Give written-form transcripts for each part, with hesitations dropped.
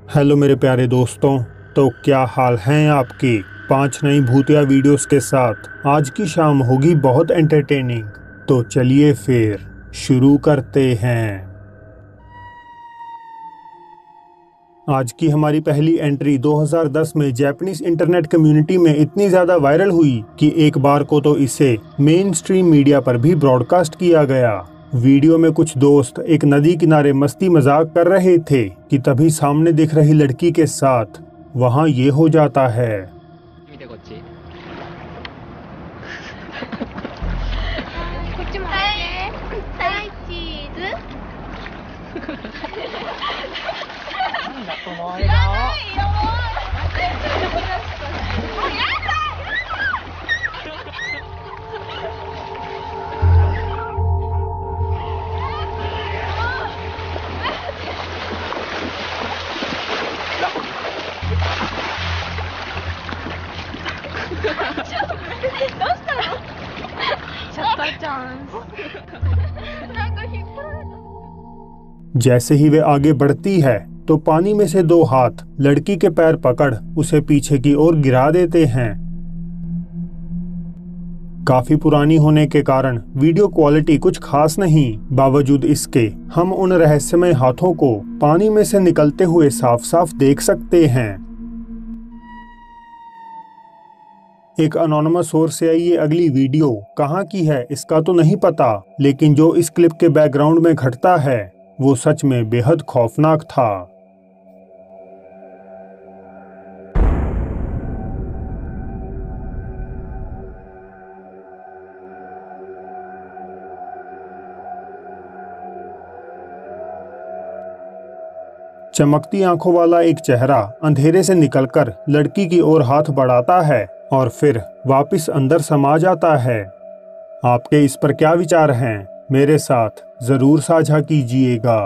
Hello मेरे प्यारे दोस्तों, तो क्या हाल हैं आपके। 5 नई भूतिया वीडियोस के साथ आज की शाम होगी बहुत एंटरटेनिंग। तो चलिए फिर शुरू करते हैं। आज की हमारी पहली एंट्री 2010 में जापानीज इंटरनेट कम्युनिटी में इतनी ज़्यादा वायरल हुई कि एक बार को तो इसे मेन स्ट्रीम मीडिया पर भी ब्रॉडकास्ट किया गया। वीडियो में कुछ दोस्त एक नदी किनारे मस्ती मजाक कर रहे थे कि तभी सामने दिख रही लड़की के साथ वहां ये हो जाता है। 見てこっち。こっちもはいはいチーズなんだこの知ら笑顔。ないよもうやだどうしたのシャッターチャンス。なんか引っ張られた。 जैसे ही वे आगे बढ़ती है तो पानी में से 2 हाथ लड़की के पैर पकड़ उसे पीछे की ओर गिरा देते हैं। काफी पुरानी होने के कारण वीडियो क्वालिटी कुछ खास नहीं, बावजूद इसके हम उन रहस्यमय हाथों को पानी में से निकलते हुए साफ साफ देख सकते हैं। एक अनोनिमस सोर्स से आई ये अगली वीडियो कहाँ की है इसका तो नहीं पता, लेकिन जो इस क्लिप के बैकग्राउंड में घटता है वो सच में बेहद खौफनाक था। चमकती आंखों वाला एक चेहरा अंधेरे से निकलकर लड़की की ओर हाथ बढ़ाता है और फिर वापस अंदर समा जाता है। आपके इस पर क्या विचार हैं? मेरे साथ जरूर साझा कीजिएगा।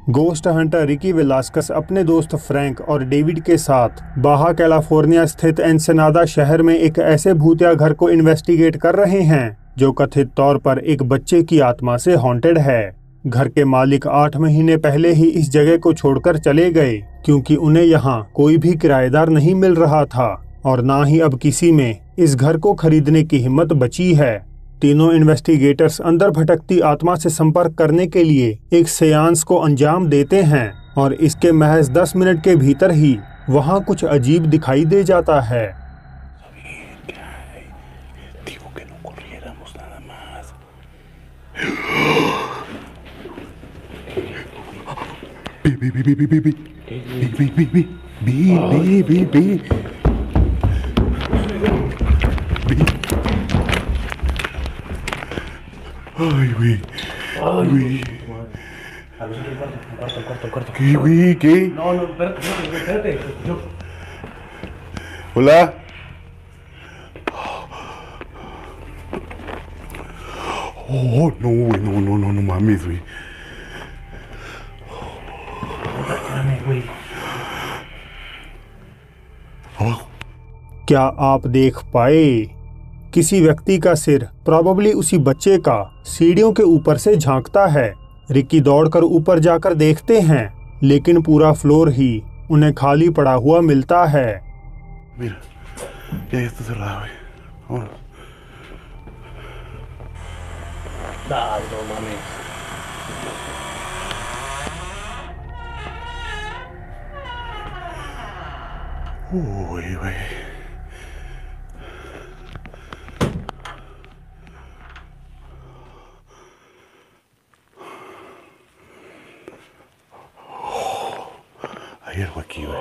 गोस्ट हंटर रिकी वेलास्कस अपने दोस्त फ्रैंक और डेविड के साथ बाहा कैलिफोर्निया स्थित एनसेनादा शहर में एक ऐसे भूतिया घर को इन्वेस्टिगेट कर रहे हैं जो कथित तौर पर एक बच्चे की आत्मा से हॉन्टेड है। घर के मालिक 8 महीने पहले ही इस जगह को छोड़कर चले गए क्योंकि उन्हें यहाँ कोई भी किराएदार नहीं मिल रहा था और ना ही अब किसी में इस घर को खरीदने की हिम्मत बची है। तीनों इन्वेस्टिगेटर्स अंदर भटकती आत्मा से संपर्क करने के लिए एक सेयांस को अंजाम देते हैं और इसके महज 10 मिनट के भीतर ही वहाँ कुछ अजीब दिखाई दे जाता है। Ay, güey. Ay, Güey. A ver, el cuarto. ¿Qué, güey? ¿Qué? No, espérate. Yo. Hola. Oh, no, güey. No mames, güey. Espérame, güey. Abajo. क्या आप देख पाए? किसी व्यक्ति का सिर प्रॉबेबली उसी बच्चे का सीढ़ियों के ऊपर से झांकता है। रिकी दौड़कर ऊपर जाकर देखते हैं लेकिन पूरा फ्लोर ही उन्हें खाली पड़ा हुआ मिलता है। Mira. Ya está cerrado, güey. Vámonos. Dale, no mames. Uy, güey. Hay algo aquí, güey.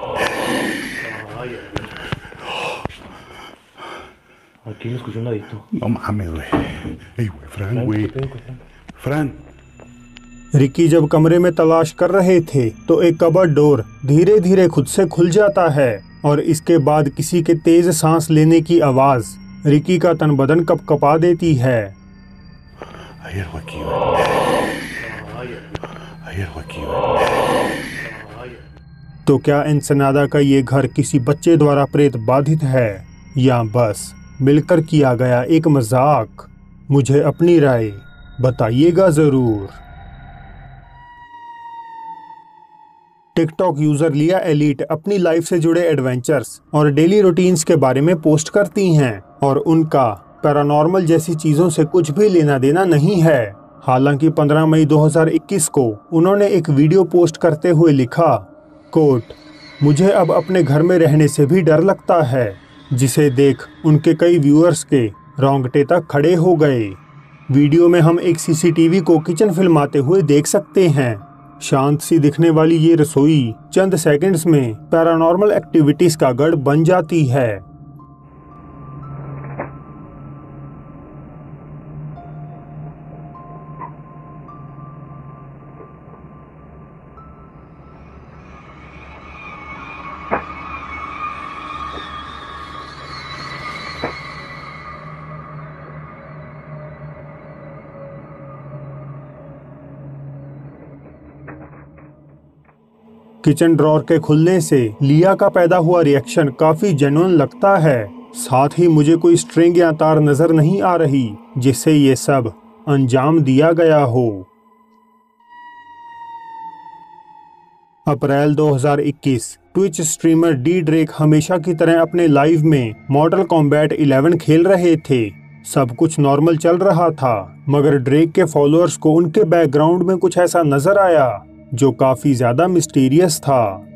Ay, aquí me escuché un ladito. No mames, güey. Ey, güey, Fran, güey. Fran. Ricky जब कमरे में तलाश कर रहे थे तो एक कबर्ड डोर धीरे धीरे खुद से खुल जाता है और इसके बाद किसी के तेज सांस लेने की आवाज रिकी का तन बदन कपकपा देती है। Hay algo aquí, güey. Hay algo aquí, güey. तो क्या एनसेनादा का ये घर किसी बच्चे द्वारा प्रेत बाधित है या बस मिलकर किया गया एक मजाक? मुझे अपनी राय बताइएगा जरूर। टिकटॉक यूजर लिया एलिट अपनी लाइफ से जुड़े एडवेंचर्स और डेली रूटीन्स के बारे में पोस्ट करती हैं और उनका पैरानॉर्मल जैसी चीजों से कुछ भी लेना देना नहीं है। हालांकि 15 मई 2021 को उन्होंने एक वीडियो पोस्ट करते हुए लिखा, कोट, मुझे अब अपने घर में रहने से भी डर लगता है, जिसे देख उनके कई व्यूअर्स के रोंगटे तक खड़े हो गए। वीडियो में हम एक सीसीटीवी को किचन फिल्माते हुए देख सकते हैं। शांत सी दिखने वाली ये रसोई चंद सेकंड्स में पैरानॉर्मल एक्टिविटीज का गढ़ बन जाती है। किचन ड्रॉर के खुलने से लिया का पैदा हुआ रिएक्शन काफी जेन्युइन लगता है। साथ ही मुझे कोई स्ट्रिंग या तार नजर नहीं आ रही जिससे ये सब अंजाम दिया गया हो। अप्रैल 2021 ट्विच स्ट्रीमर डी ड्रेक हमेशा की तरह अपने लाइव में मॉर्टल कॉम्बैट 11 खेल रहे थे। सब कुछ नॉर्मल चल रहा था, मगर ड्रेक के फॉलोअर्स को उनके बैकग्राउंड में कुछ ऐसा नजर आया जो काफी ज्यादा मिस्टीरियस था।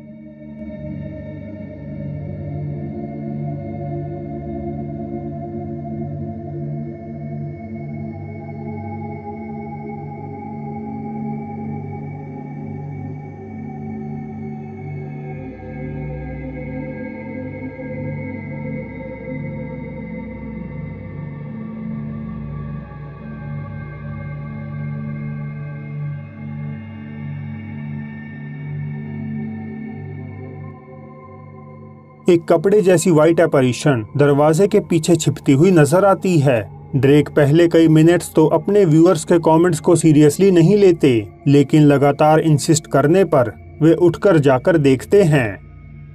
एक कपड़े जैसी व्हाइट एपarition दरवाजे के पीछे छिपती हुई नजर आती है। ड्रेक पहले कई मिनट्स तो अपने व्यूअर्स के कमेंट्स को सीरियसली नहीं लेते, लेकिन लगातार इंसिस्ट करने पर वे उठकर जाकर देखते हैं,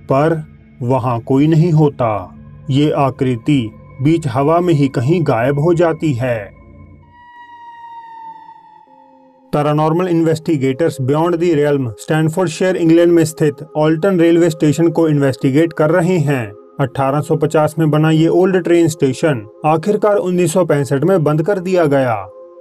पर वहां कोई नहीं होता। ये आकृति बीच हवा में ही कहीं गायब हो जाती है। Paranormal investigators beyond the realm Staffordshire England में स्थित ऑल्टन रेलवे स्टेशन को इन्वेस्टिगेट कर रहे हैं। 1850 में बना ये ओल्ड ट्रेन स्टेशन आखिरकार 1965 में बंद कर दिया गया।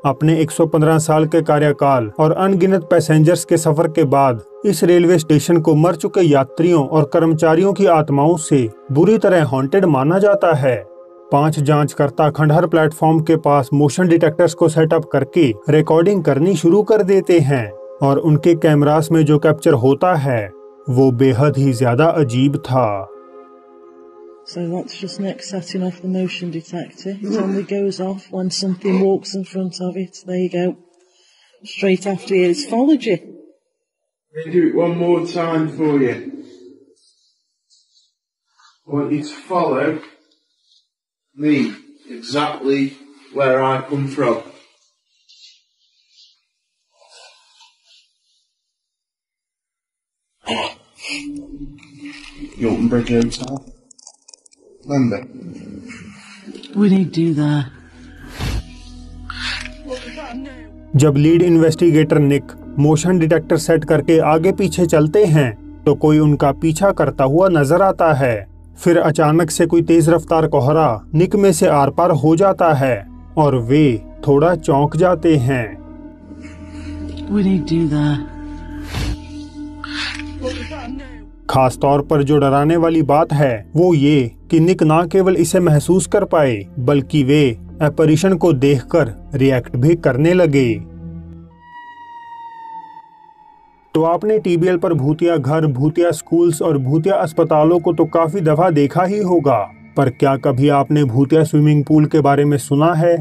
अपने 115 साल के कार्यकाल और अनगिनत पैसेंजर्स के सफर के बाद इस रेलवे स्टेशन को मर चुके यात्रियों और कर्मचारियों की आत्माओं से बुरी तरह हॉन्टेड माना जाता है। 5 जांचकर्ता खंडहर प्लेटफॉर्म के पास मोशन डिटेक्टर्स को सेटअप करके रिकॉर्डिंग करनी शुरू कर देते हैं और उनके कैमरास में जो कैप्चर होता है वो बेहद ही ज्यादा अजीब था। So that's just next setting off the motion detector. It only goes off when something walks in front of it. There you go. Straight after you. It's followed you. Let me do it one more time for you. I want you to follow me exactly where I come from. You open Bridge Hotel? Remember? What did he do there? जब lead investigator निक motion detector set करके आगे पीछे चलते हैं तो कोई उनका पीछा करता हुआ नजर आता है। फिर अचानक से कोई तेज रफ्तार कोहरा निक में से आर पार हो जाता है और वे थोड़ा चौंक जाते हैं। What did he do there? खास तौर पर जो डराने वाली बात है वो ये कि निक ना केवल इसे महसूस कर पाए बल्कि वे एपarition को देखकर रिएक्ट भी करने लगे। तो आपने टीबीएल पर भूतिया घर, भूतिया स्कूल्स और भूतिया अस्पतालों को तो काफी दफा देखा ही होगा, पर क्या कभी आपने भूतिया स्विमिंग पूल के बारे में सुना है?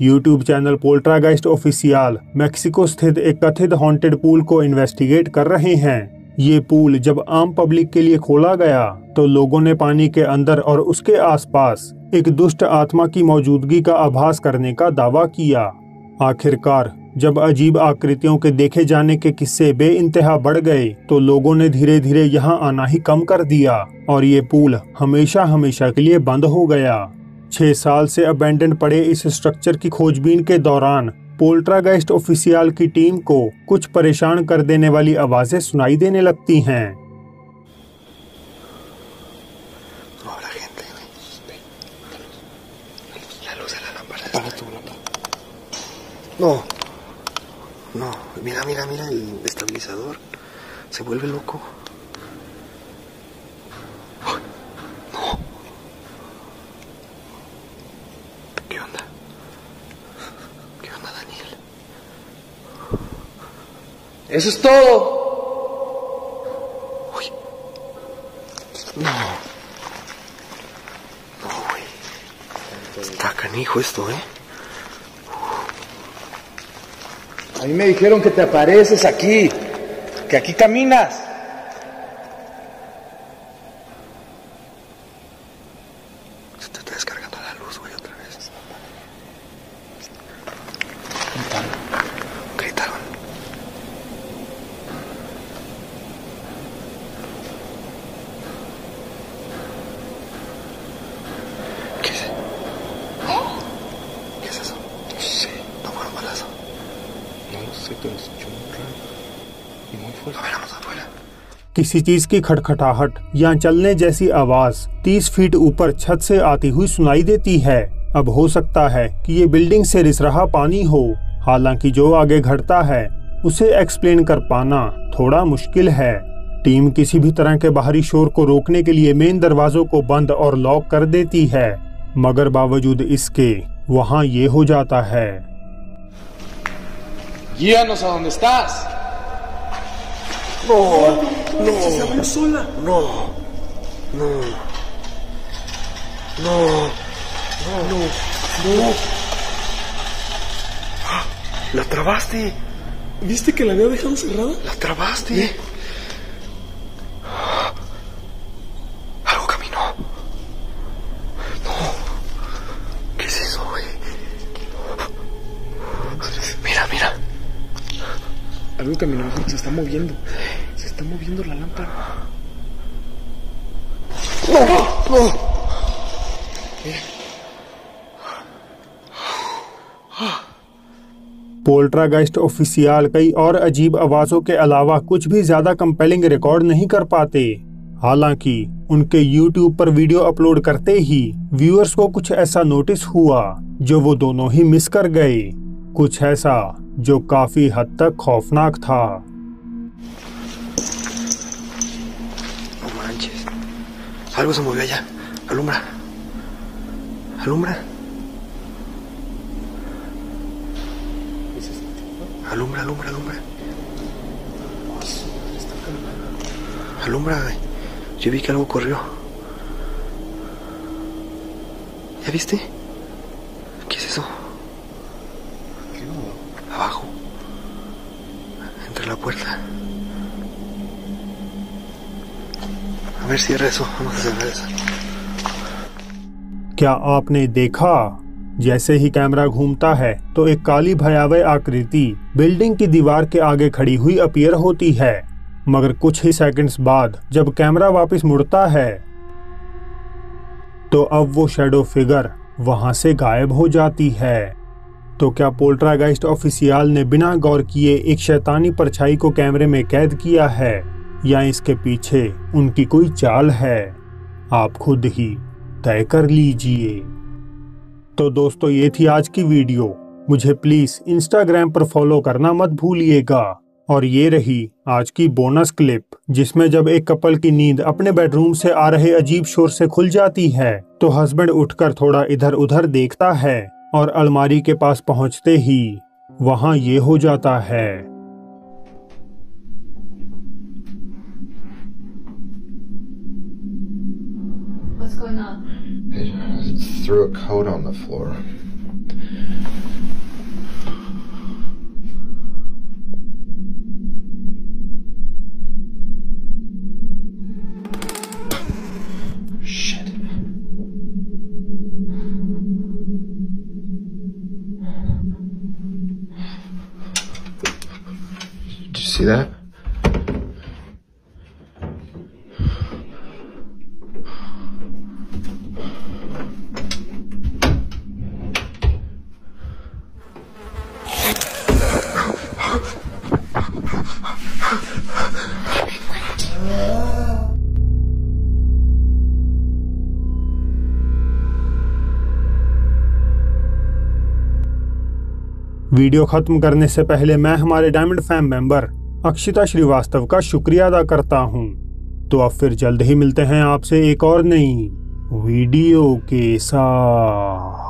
YouTube channel poltergeist official Mexico स्थित एक कथित हॉन्टेड पूल को इन्वेस्टिगेट कर रहे हैं। ये पूल जब आम पब्लिक के लिए खोला गया तो लोगों ने पानी के अंदर और उसके आसपास एक दुष्ट आत्मा की मौजूदगी का आभास करने का दावा किया। आखिरकार जब अजीब आकृतियों के देखे जाने के किस्से बेइंतहा बढ़ गए तो लोगों ने धीरे धीरे यहाँ आना ही कम कर दिया और ये पूल हमेशा हमेशा के लिए बंद हो गया। 6 साल से अबेंडन पड़े इस स्ट्रक्चर की खोजबीन के दौरान पोल्ट्रागाइस्ट ऑफिशियल की टीम को कुछ परेशान कर देने वाली आवाजें सुनाई देने लगती हैं। No, no, mira el estabilizador, se vuelve loco. No. ¿Qué onda? ¿Qué onda, Daniel? Eso es todo. Uy. No. No, güey. Está canijo esto, ¿eh? A mí me dijeron que te apareces aquí, que aquí caminas. Se te está descargando la luz, güey, otra vez. Gritaron. ¿Qué es? ¿Qué es eso? No sé. No fueron balazos. No sé, pero se escuchó muy raro y muy fuerte. A ver, vamos afuera. किसी चीज की खटखटाहट या चलने जैसी आवाज 30 feet ऊपर छत से आती हुई सुनाई देती है। अब हो सकता है कि ये बिल्डिंग से रिस रहा पानी हो। हालांकि जो आगे घटता है उसे एक्सप्लेन कर पाना थोड़ा मुश्किल है। टीम किसी भी तरह के बाहरी शोर को रोकने के लिए मेन दरवाजों को बंद और लॉक कर देती है, मगर बावजूद इसके वहाँ ये हो जाता है। Guíanos a donde estás. No, no, se abrió sola. No, no, no, no, no, no. La trabaste. ¿Viste que la había dejado cerrada? La trabaste. Algo caminó. No. ¿Qué es eso, güey? Mira. Algo caminó, se está moviendo. Se está moviendo la lámpara. No. Poltergeist official कई और अजीब आवाजों के अलावा कुछ भी ज्यादा compelling record नहीं कर पाते। हालांकि उनके YouTube पर वीडियो अपलोड करते ही व्यूअर्स को कुछ ऐसा नोटिस हुआ जो वो दोनों ही मिस कर गए। कुछ ऐसा जो काफी हद तक खौफनाक था। No manches. Algo se movió allá. Alumbra. Alumbra. Alumbra. Alumbra, güey. Yo vi que algo corrió. ¿Ya viste? ¿Qué es eso? Abajo. Entre la puerta. A ver, cierra eso. Vamos a cerrar eso. क्या आपने देखा? जैसे ही camera घूमता है तो एक काली भयावह आकृति बिल्डिंग की दीवार के आगे खड़ी हुई अपीयर होती है, मगर कुछ ही सेकंड्स बाद जब कैमरा वापस मुड़ता है तो अब वो शैडो फिगर वहां से गायब हो जाती है। तो क्या पोल्ट्रागाइस्ट ऑफिशियल ने बिना गौर किए एक शैतानी परछाई को कैमरे में कैद किया है, या इसके पीछे उनकी कोई चाल है? आप खुद ही तय कर लीजिए। तो दोस्तों, ये थी आज की वीडियो। मुझे प्लीज इंस्टाग्राम पर फॉलो करना मत भूलिएगा। और ये रही आज की बोनस क्लिप, जिसमें जब एक कपल की नींद अपने बेडरूम से आ रहे अजीब शोर से खुल जाती है तो हस्बैंड उठकर थोड़ा इधर उधर देखता है और अलमारी के पास पहुंचते ही वहां ये हो जाता है। What's going on? They threw a coat on the floor. Shit. Did you see that? Video खत्म करने से पहले मैं हमारे diamond fam member Akshita Shrivastava का शुक्रिया अदा करता हूं। तो अब फिर जल्द ही मिलते हैं आपसे एक और नई वीडियो के साथ।